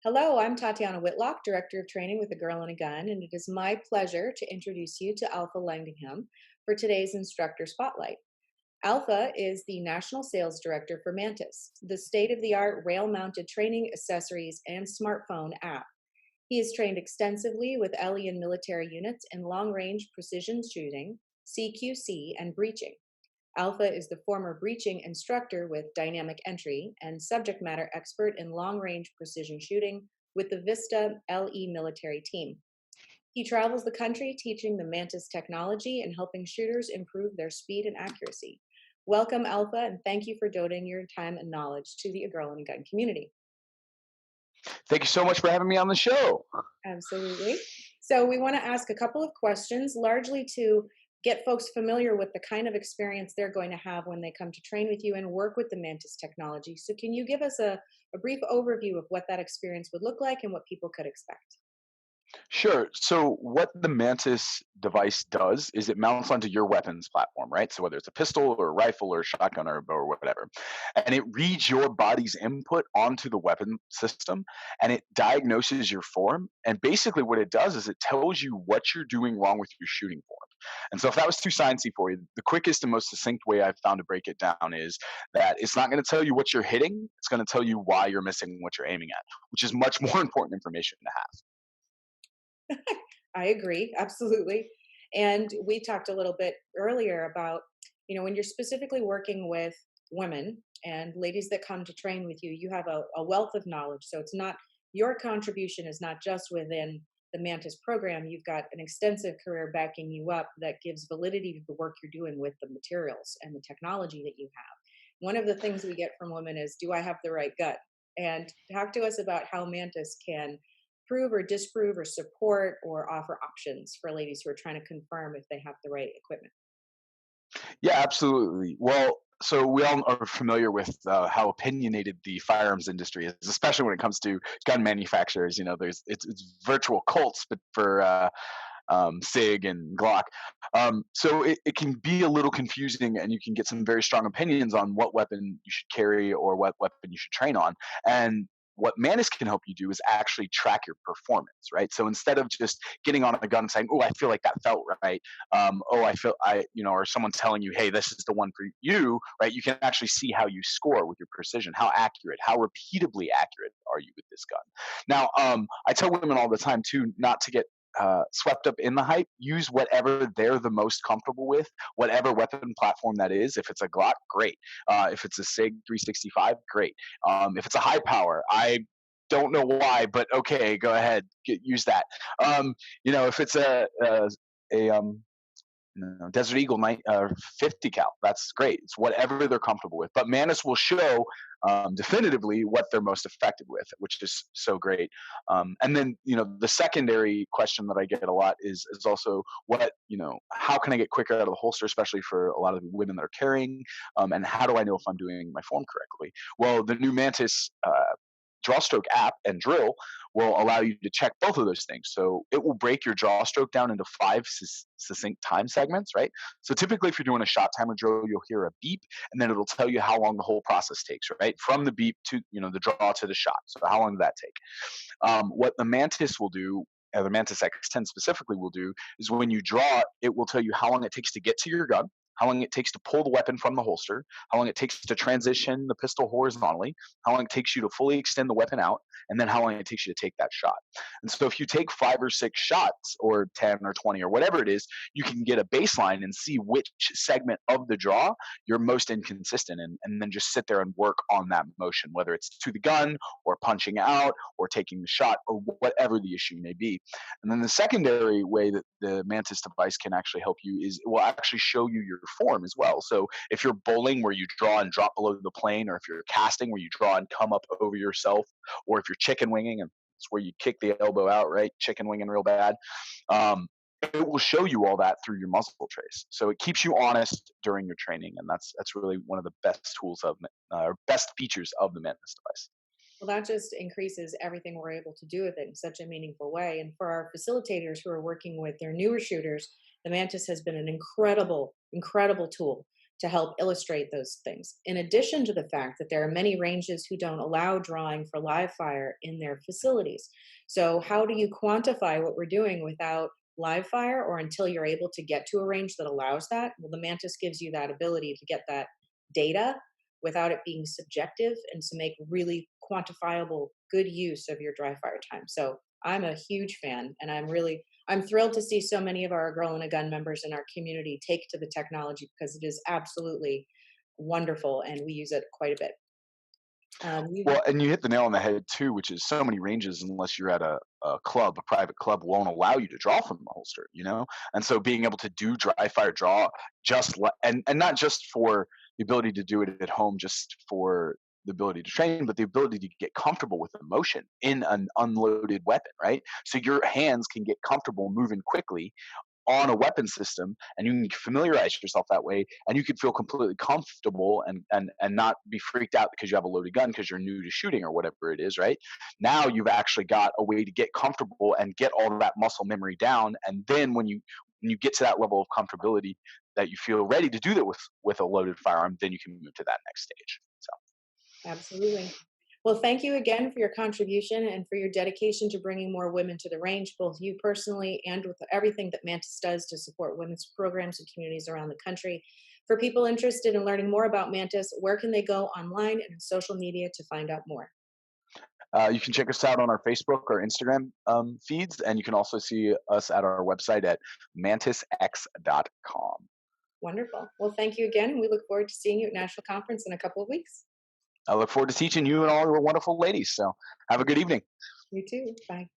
Hello, I'm Tatiana Whitlock, Director of Training with A Girl and a Gun, and it is my pleasure to introduce you to Alpha Landingham for today's Instructor Spotlight. Alpha is the National Sales Director for Mantis, the state of the art rail mounted training, accessories, and smartphone app. He has trained extensively with LE and military units in long range precision shooting, CQC, and breaching. Alpha is the former breaching instructor with Dynamic Entry and subject matter expert in long range precision shooting with the Vista LE military team. He travels the country teaching the Mantis technology and helping shooters improve their speed and accuracy. Welcome, Alpha, and thank you for donating your time and knowledge to the A Girl and a Gun community. Thank you so much for having me on the show. Absolutely. So, we want to ask a couple of questions, largely to get folks familiar with the kind of experience they're going to have when they come to train with you and work with the Mantis technology. So, can you give us a brief overview of what that experience would look like and what people could expect? Sure. So, what the Mantis device does is it mounts onto your weapons platform, right? So, whether it's a pistol or a rifle or a shotgun or whatever, and it reads your body's input onto the weapon system and it diagnoses your form. And basically, what it does is it tells you what you're doing wrong with your shooting form. And so, if that was too sciencey for you, the quickest and most succinct way I've found to break it down is that it's not going to tell you what you're hitting, it's going to tell you why you're missing what you're aiming at, which is much more important information to have. I agree, absolutely. And we talked a little bit earlier about, when you're specifically working with women and ladies that come to train with you, you have a wealth of knowledge. So it's not, your contribution is not just within the Mantis program. You've got an extensive career backing you up that gives validity to the work you're doing with the materials and the technology that you have. One of the things we get from women is, do I have the right gut? And talk to us about how Mantis can prove or disprove or support or offer options for ladies who are trying to confirm if they have the right equipment. Yeah, absolutely. Well, so we all are familiar with how opinionated the firearms industry is, especially when it comes to gun manufacturers. You know, it's virtual cults, but for Sig and Glock. So it can be a little confusing, and you can get some very strong opinions on what weapon you should carry or what weapon you should train on. And what Mantis can help you do is actually track your performance, right? So instead of just getting on a gun and saying, "Oh, I feel like that felt right," "Oh, I feel or someone telling you, "Hey, this is the one for you," right? You can actually see how you score with your precision, how accurate, how repeatably accurate are you with this gun. Now, I tell women all the time too not to get swept up in the hype. Use whatever they're the most comfortable with, whatever weapon platform that is. If it's a Glock, great. If it's a Sig 365, great. If it's a high power, I don't know why, but okay, go ahead, use that. If it's a Desert Eagle 50 cal. That's great. It's whatever they're comfortable with. But Mantis will show definitively what they're most effective with, which is so great. And then, the secondary question that I get a lot is also how can I get quicker out of the holster, especially for a lot of the women that are carrying, and how do I know if I'm doing my form correctly? Well, the new Mantis draw stroke app and drill will allow you to check both of those things. So it will break your draw stroke down into five succinct time segments, right? So typically, if you're doing a shot timer drill, you'll hear a beep, and then it'll tell you how long the whole process takes, right? From the beep to the draw to the shot. So how long did that take? What the Mantis will do, the Mantis X10 specifically will do, is when you draw, it will tell you how long it takes to get to your gun, how long it takes to pull the weapon from the holster, how long it takes to transition the pistol horizontally, how long it takes you to fully extend the weapon out, and then how long it takes you to take that shot. And so if you take 5 or 6 shots, or 10 or 20 or whatever it is, you can get a baseline and see which segment of the draw you're most inconsistent in, and then just sit there and work on that motion, whether it's to the gun or punching out or taking the shot or whatever the issue may be. And then the secondary way that the Mantis device can actually help you is it will actually show you your form as well. So if you're bowling where you draw and drop below the plane, or if you're casting where you draw and come up over yourself, or if you're chicken winging and it's where you kick the elbow out, right? Chicken winging real bad. Um, it will show you all that through your muzzle trace. So it keeps you honest during your training, and that's really one of the best tools or best features of the Mantis device. Well, that just increases everything we're able to do with it in such a meaningful way. And for our facilitators who are working with their newer shooters, the Mantis has been an incredible, incredible tool to help illustrate those things. In addition to the fact that there are many ranges who don't allow drawing for live fire in their facilities. So, how do you quantify what we're doing without live fire or until you're able to get to a range that allows that? Well, the Mantis gives you that ability to get that data without it being subjective and to make really quantifiable good use of your dry fire time. So I'm a huge fan, and I'm thrilled to see so many of our Girl in a Gun members in our community take to the technology because it is absolutely wonderful and we use it quite a bit. You Well, and you hit the nail on the head too, which is so many ranges, unless you're at a club, a private club, won't allow you to draw from the holster, you know? And so being able to do dry fire draw and not just for the ability to do it at home, just for the ability to train, but the ability to get comfortable with the motion in an unloaded weapon, right? So your hands can get comfortable moving quickly on a weapon system, and you can familiarize yourself that way, and you could feel completely comfortable and not be freaked out because you have a loaded gun because you're new to shooting or whatever it is, right? Now you've actually got a way to get comfortable and get all of that muscle memory down, and then when you get to that level of comfortability that you feel ready to do that with a loaded firearm, then you can move to that next stage. So Absolutely. Well, thank you again for your contribution and for your dedication to bringing more women to the range, both you personally and with everything that Mantis does to support women's programs and communities around the country. For people interested in learning more about Mantis, where can they go online and in social media to find out more? you can check us out on our Facebook or Instagram feeds, and you can also see us at our website at mantisx.com. Wonderful. Well, thank you again. And we look forward to seeing you at National Conference in a couple of weeks. I look forward to teaching you and all your wonderful ladies. So have a good evening. You too. Bye.